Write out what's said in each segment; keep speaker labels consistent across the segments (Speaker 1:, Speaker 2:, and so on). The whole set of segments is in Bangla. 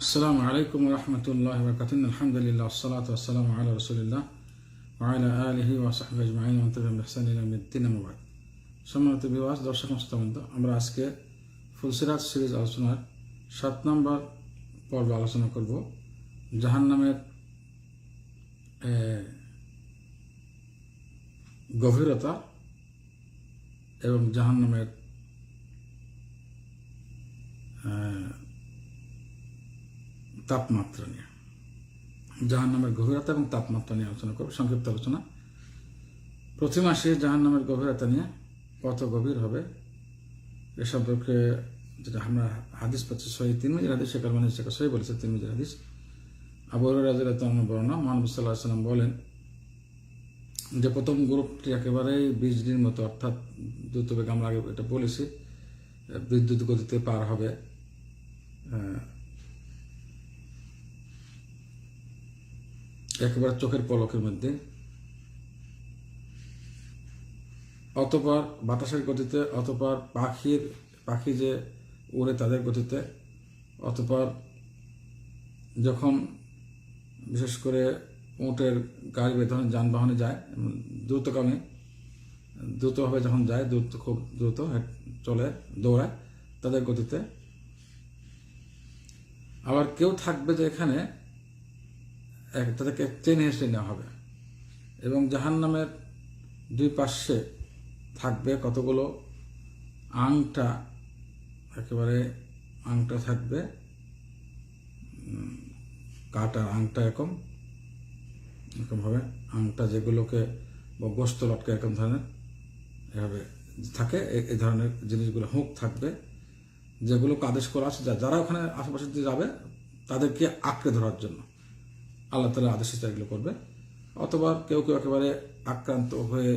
Speaker 1: আসসালামু আলাইকুম ওয়া রাহমাতুল্লাহি ওয়া বারাকাতুহু। আলহামদুলিল্লাহ ওয়াসসালাতু ওয়াসসালামু আলা রাসূলিল্লাহ ওয়া আলা আলিহি ওয়া সাহবিহি আজমাইন ওয়া তাবি'আহুম বিইহসান ইলা ইয়াউমিদ্দিন, আম্মা বা'দ। সম্মানিত ভিউয়ার্স, দর্শক শ্রোতাবৃন্দ, আমরা আজকে ফুলসিরাত সিরিজ আলোচনার 7 নম্বর পর্ব আলোচনা করব জাহান্নামের গভীরতা এবং জাহান্নামের তাপমাত্রা নিয়ে। জাহান্নামের গভীরতা এবং তাপমাত্রা নিয়ে আলোচনা করব, সংক্ষিপ্ত আলোচনা। প্রতি মাসে জাহান্নামের গভীরতা নিয়ে কত গভীর হবে এ সম্পর্কে যেটা আমরা হাদিস পাচ্ছি, সহিহ তিরমিজির হাদিস, শেখ আলবানী সেটা সহিহ বলেছে, তিরমিজির হাদিস। আবু হুরায়রা রাদিয়াল্লাহু তাআলা বর্ণনা, মহানবী সাল্লাল্লাহু আলাইহি ওয়াসাল্লাম বলেন যে প্রথম গ্রুপটি একেবারেই বিজলির মতো, অর্থাৎ দ্রুতবেগে, আমরা আগে এটা বলেছি, বিদ্যুৎ গতিতে পার হবে, একেবারে চোখের পলকের মধ্যে। অতঃপর বাতাসের গতিতে, অতঃপর পাখি যে উড়ে তাদের গতিতে, অতঃপর যখন বিশেষ করে উটের গাড়ি বা ধরনের যানবাহনে যায়, দ্রুতভাবে যখন যায়, খুব দ্রুত চলে, দৌড়ায় তাদের গতিতে। আবার কেউ থাকবে যে এখানে তাদেরকে টেনে হেসড়ে নেওয়া হবে, এবং জাহান্নামের দুই পাশে থাকবে কতগুলো আংটা, একেবারে আংটা থাকবে, কাটার আংটা, এরকমভাবে আংটা যেগুলোকে বা গোস্ত লটকে এরকম ধরনের এভাবে থাকে, এই ধরনের জিনিসগুলো হুক থাকবে, যেগুলোকে আদেশ করা আছে যারা ওখানে আশেপাশে দিয়ে যাবে তাদেরকে আঁকড়ে ধরার জন্য আল্লাহ তাআলা আদেশ এগুলো করবে। অথবা কেউ কেউ একেবারে আক্রান্ত হয়ে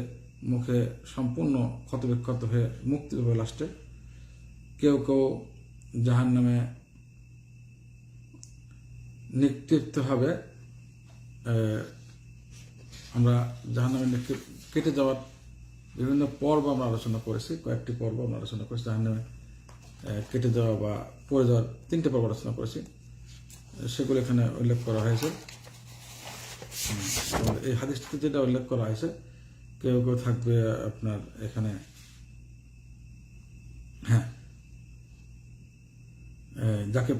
Speaker 1: মুখে সম্পূর্ণ ক্ষতবিক্ষত হয়ে মুক্তি পাবে লাস্টে। কেউ কেউ জাহান্নামে নিক্ষিপ্ত হবে। আমরা জাহান্নামে কেটে যাওয়ার বিভিন্ন পর্ব আমরা আলোচনা করেছি, কয়েকটি পর্ব আমরা আলোচনা করেছি। জাহান্নামে কেটে যাওয়া বা পড়ে যাওয়ার 3টে পর্ব আলোচনা করেছি, সেগুলো এখানে উল্লেখ করা হয়েছে। এই হাদিসটিতে যেটা উল্লেখ করা হয়েছে, কেউ কেউ থাকবে আপনার এখানে, যাকে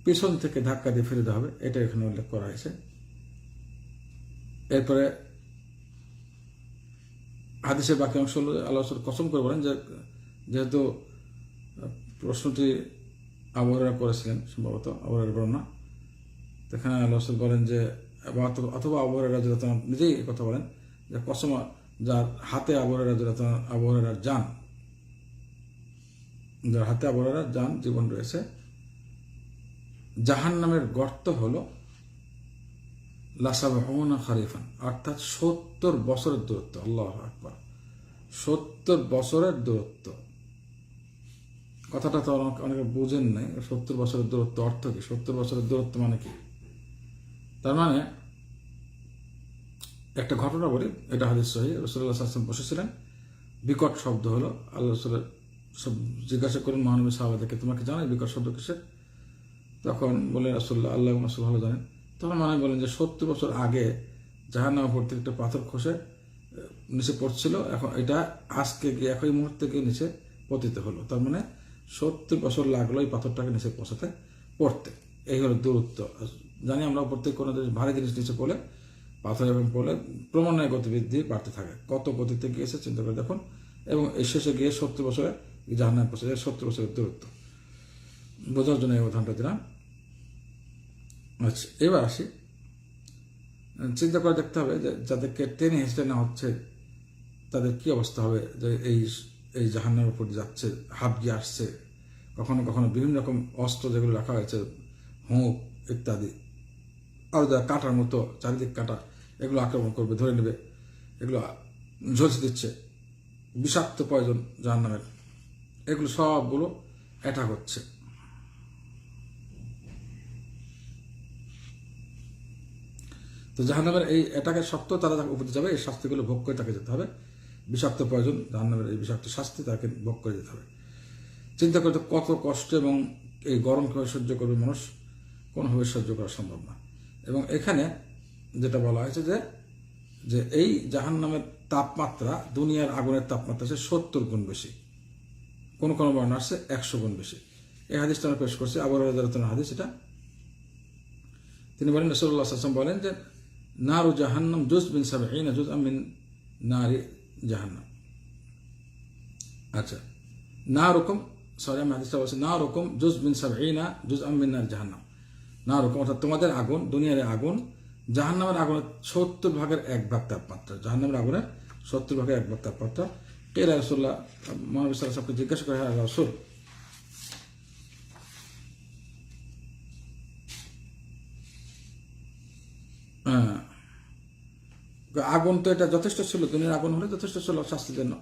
Speaker 1: পেছন থেকে ধাক্কা দিয়ে ফেলে দেওয়া হবে, এটা এখানে উল্লেখ করা হয়েছে। এরপরে হাদিসের বাকি অংশ আল্লাহ কসম করে বলেন যে, যেহেতু প্রশ্নটি আবু হুরায়রা করেছিলেন, সম্ভবত আবু হুরায়রার বর্ণনা, এখানে আল্লাহ বলেন যে, অথবা আবু হুরায়রা রাদিয়াল্লাহু তাআলা নিজেই কথা বলেন যে, কসম যার হাতে আবু হুরায়রার জান, যার হাতে আবু হুরায়রার জান, জীবন রয়েছে, জাহান্নামের গর্ত হলো লাসাবউনা খারিফান, অর্থাৎ 70 বছরের দূরত্ব। আল্লাহু আকবার, 70 বছরের দূরত্ব। কথাটা তো অনেকে বুঝেন নাই, 70 বছরের দূরত্ব অর্থ কি? 70 বছরের দূরত্ব মানে কি? তার মানে একটা ঘটনা বলি, এটা হাদিস সহিহ। রাসূলুল্লাহ সাল্লাল্লাহু আলাইহি ওয়াসাল্লাম বসেছিলেন, বিকট শব্দ হলো। আল্লাহ রাসূলের সব জিজ্ঞাসা করেন মহানবী সাহাবাদেরকে, তোমরা কি জানো বিকট শব্দ কিসের? তখন বলেন রাসূলুল্লাহ, আল্লাহ এবং রাসূল ভালো জানেন। তখন মনে বলেন যে 70 বছর আগে জাহান্নাম ভর্তি একটা পাথর খসে নিচে পড়ছিল, এখন এটা আজকে গিয়ে একই মুহূর্তে গিয়ে নিচে পতিত হলো। তার মানে 70 বছর লাগলো এই পাথরটাকে নিচে পড়তে। এই হলো দূরত্ব। জানি আমরা প্রত্যেক কোনো ভারী জিনিস নিচে পড়লে, পাথর এবং পড়লে ক্রমান্বয়ে গতিবৃদ্ধি বাড়তে থাকে। কত গতিতে গিয়েছে চিন্তা করে দেখুন। এবং এই শেষে গিয়ে 70 বছরে জাহান্নামে পৌঁছে যায়, 70 বছরের দূরত্ব বোঝার জন্য এই উদাহরণটা দিলাম। আচ্ছা, এবার আসি, চিন্তা করে দেখতে হবে যে যাদেরকে টেনে হেঁচড়ে নেওয়া হচ্ছে তাদের কি অবস্থা হবে, যে এই জাহান্নামের উপর যাচ্ছে, হাত গিয়ে আসছে, কখনো কখনো বিভিন্ন রকম অস্ত্র যেগুলো রাখা হয়েছে, হুঁক ইত্যাদি, আর যারা কাটার মতো চারিদিক কাটা, এগুলো আক্রমণ করবে, ধরে নেবে, এগুলো ঝলসে দিচ্ছে, বিষাক্ত পয়জন জাহান্নামের, এগুলো সবগুলো অ্যাটাক হচ্ছে। তো জাহান্নামের এই অ্যাটাকের সত্ত্বেও তারা তাকে উপরে যাবে, এই শাস্তিগুলো ভোগ করে তাকে যেতে হবে। বিষাক্ত প্রয়োজন, জাহান্নামের এই বিষাক্ত শাস্তি তাকে ভোগ করে যেতে হবে। চিন্তা করতে কত কষ্ট এবং এই গরম কিভাবে সহ্য করবে মানুষ, কোনোভাবে সহ্য করা সম্ভব না। এবং এখানে যেটা বলা হয়েছে যে এই জাহান্নামের তাপমাত্রা দুনিয়ার আগুনের তাপমাত্রা আছে 70 গুণ বেশি, কোনো কোনো বর্ণনা আছে 100 গুণ বেশি। এই হাদিসটা আমরা পেশ করছি, আবু হুরায়রা রাদিয়াল্লাহু আনহু হাদিস এটা। তিনি বলেন, রাসূলুল্লাহ সাল্লাল্লাহু আলাইহি ওয়াসাল্লাম বলেন যে নারু জাহান্নাম জুজ বিন 70 জুজআম মিন নারি জাহান্নাম। আচ্ছা, নারুকুম, সরি আমি হাদিসটা বলছি, নারুকুম জুজ বিন 70 জুজআম মিন নারি জাহান্নাম। নারুকুম অর্থাৎ তোমাদের আগুন, দুনিয়ার আগুন জাহান্নামের আগুনের 70 ভাগের 1 ভাগ তাপমাত্রা, জাহান্নামের আগুনের 70 ভাগের 1 ভাগ তাপমাত্রা। কেরা রাসূলুল্লাহ, মুহাম্মদ সাল্লাল্লাহু আলাইহি ওয়াসাল্লামকে জিজ্ঞাসা করে, হ্যাঁ রাসূল, আগুন তো এটা যথেষ্ট ছিল, দুনিয়ার আগুন হলে যথেষ্ট ছিল শাস্তির জন্য।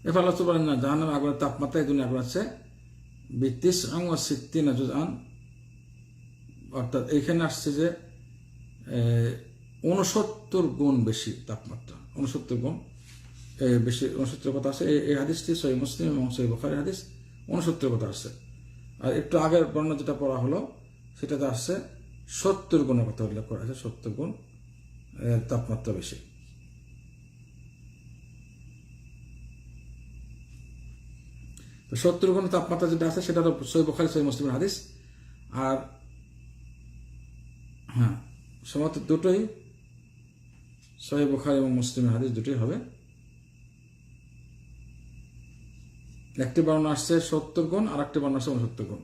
Speaker 1: এরপর আল্লাহ বলেন, না, জাহান্নামের আগুনের তাপমাত্রা এই দুনিয়ার আগুন আছে 69 জুজআন, অর্থাৎ এইখানে আসছে যে 69 গুণ বেশি তাপমাত্রা, 69 গুণ বেশি, 69 কথা আছে। এই হাদিসটি সহিহ মুসলিম এবং সহিহ বুখারীর হাদিস, 69 কথা আসছে। আর একটু আগের বর্ণনা যেটা পড়া হলো সেটাতে আসছে 70 গুণের কথা উল্লেখ করা আছে, 70 গুণ তাপমাত্রা বেশি। তো 70 গুণ তাপমাত্রা যেটা আছে সেটা হলো সহিহ বুখারী সহিহ মুসলিমের হাদিস। আর হ্যাঁ, সম্ভবত দুটোই সহিহ বুখারী এবং মুসলিমের হাদিস, দুটোই হবে। একটি বর্ণনা আসছে 70 গুণ, আর একটি বর্ণনা আসছে 69 গুণ।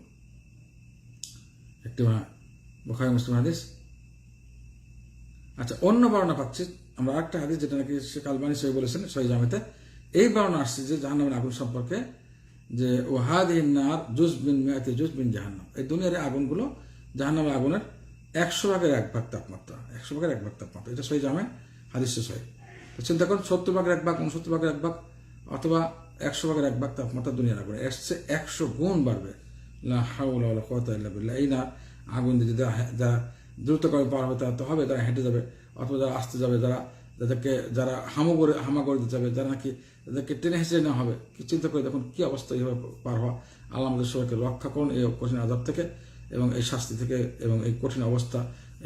Speaker 1: একটি বুখারী মুসলিম হাদিস। আচ্ছা, অন্য বর্ণনা পাচ্ছি আমরা আরেকটা হাদিস, যেটা নাকি শেখ আলবানী সহিহ বলেছেন সহিহ জামেতে। এই বর্ণনা আসছে যে জাহান্নামের আগুন সম্পর্কে, যে ওয়াহাদিহিন নার জুজ বিন মিয়াতি জুজ বিন জাহান্নাম, এই দুনিয়ার আগুনগুলো জাহান্নামের আগুনের 100 ভাগের 1 ভাগ তাপমাত্রা, 100 ভাগের 1 ভাগ তাপমাত্রা। এটা সহিহ জামে হাদিস সহিহ। তো চিন্তা করুন, 70 ভাগের 1 ভাগ, 69 ভাগের 1 ভাগ, অথবা 100 ভাগের 1 ভাগ তাপমাত্রা দুনিয়ার আগুনে এসছে, 100 গুণ বাড়বে। লা হাওলা ওয়ালা কুওয়াতা ইল্লা বিল্লাহ। এই না আগুন যদি যারা দ্রুত করে পার হবে তারা তো হবে, যারা হেঁটে যাবে অথবা যারা আসতে যাবে, যারা হামাগড়ে দিতে যাবে, যারা নাকি যাদেরকে টেনে হেঁচে নেওয়া হবে, কি চিন্তা করে দেখুন কি অবস্থা এইভাবে পার হওয়া। আল্লাহ আমাদের সবাইকে রক্ষা করুন এই কঠিন আযাব থেকে এবং এই শাস্তি থেকে এবং এই কঠিন অবস্থা,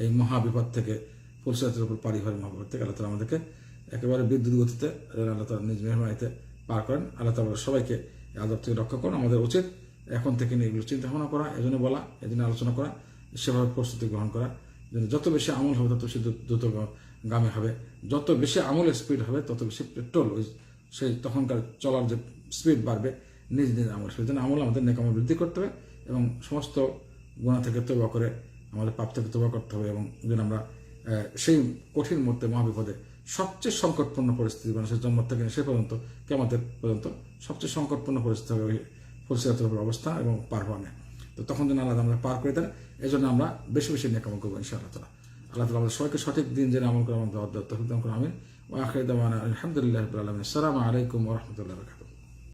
Speaker 1: এই মহাবিপদ থেকে, ফুলসিরাতের উপর পারি হওয়ার মহাবিপদ থেকে আল্লাহ তাআলা আমাদেরকে একেবারে বিদ্যুৎ গতিতে আল্লাহ তাআলা নিজ মেহরবানিতে পার করেন। আল্লাহ তাআলা সবাইকে এই আযাব থেকে রক্ষা করুন। আমাদের উচিত এখন থেকে নিয়ে এগুলো চিন্তা ভাবনা করা, এজন্য বলা, এজন্য আলোচনা করা, সেভাবে প্রস্তুতি গ্রহণ করা, যেন যত বেশি আমল হবে তত বেশি দ্রুতগামী হবে, যত বেশি আমলের স্পিড হবে তত বেশি পেট্রোল, সেই তখনকার চলার যে স্পিড বাড়বে, নিজ নিজ আমল, সেই জন্য আমল আমাদের নেক আমল বৃদ্ধি করতে হবে এবং সমস্ত গুনাহ থেকে তওবা করে আমাদের পাপ থেকে তওবা করতে হবে, এবং যেন আমরা সেই কঠিন মুহূর্তে মহাবিপদে সবচেয়ে সংকটপূর্ণ পরিস্থিতি, মানুষের জন্ম থেকে সে পর্যন্ত কিয়ামতের পর্যন্ত সবচেয়ে সংকটপূর্ণ পরিস্থিতি হবে ফুলসিরাতের উপর অবস্থা এবং পার হওয়া নেয়। তো তখন যেন আল্লাহ আমরা পার করে দেন, এই জন্য আমরা বেশি বেশি নেক আমল করবো ইনশাআল্লাহ তাআলা। আল্লাহ তাআলা আমাদের সবাইকে সঠিক দিন যেন আমল করে আমাদের তৌফিক দান করুন। আমিন। ওয়া আখিরু দাওয়ানা আলহামদুলিল্লাহি রাব্বিল আলামিন। আসসালামু আলাইকুম ওয়া রাহমাতুল্লাহি ওয়া বারাকাতুহু।